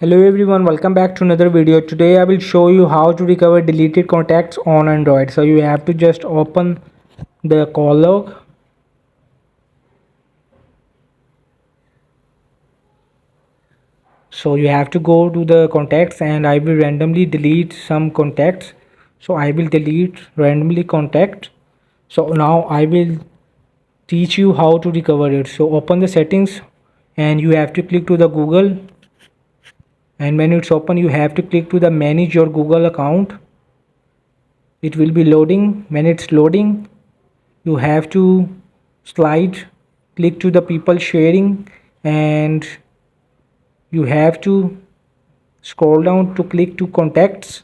Hello everyone, welcome back to another video. Today I will show you how to recover deleted contacts on Android. So you have to just open the call log. So you have to go to the contacts and I will randomly delete some contacts. So I will delete randomly contact. So now I will teach you how to recover it. So open the settings and you have to click to the Google, and when it's open you have to click to the manage your Google account. It will be loading. When it's loading you have to slide, click to the people sharing, and you have to scroll down to click to contacts.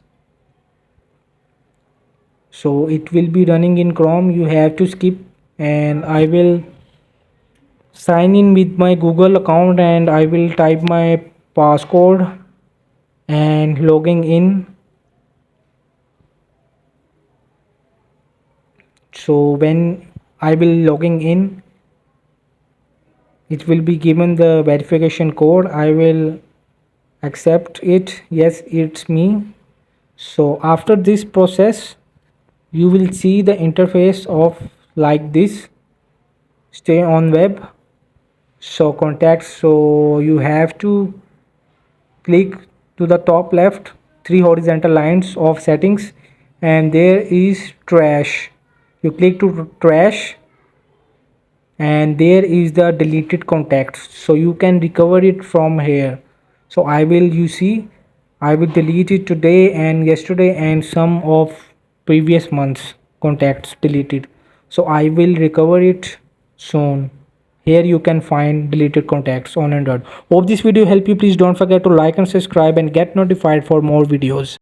So it will be running in Chrome. You have to skip, and I will sign in with my Google account and I will type my passcode and logging in. So when I will logging in, it will be given the verification code. I will accept it. Yes, it's me. So after this process you will see the interface of like this. Stay on web. So contacts, so you have to click to the top left, three horizontal lines of settings, and there is trash. You click to trash and there is the deleted contacts, so you can recover it from here. So I will, you see, I will delete it today and yesterday and some of previous months contacts deleted. So I will recover it soon. Here you can find deleted contacts on Android. Hope this video helped you. Please don't forget to like and subscribe and get notified for more videos.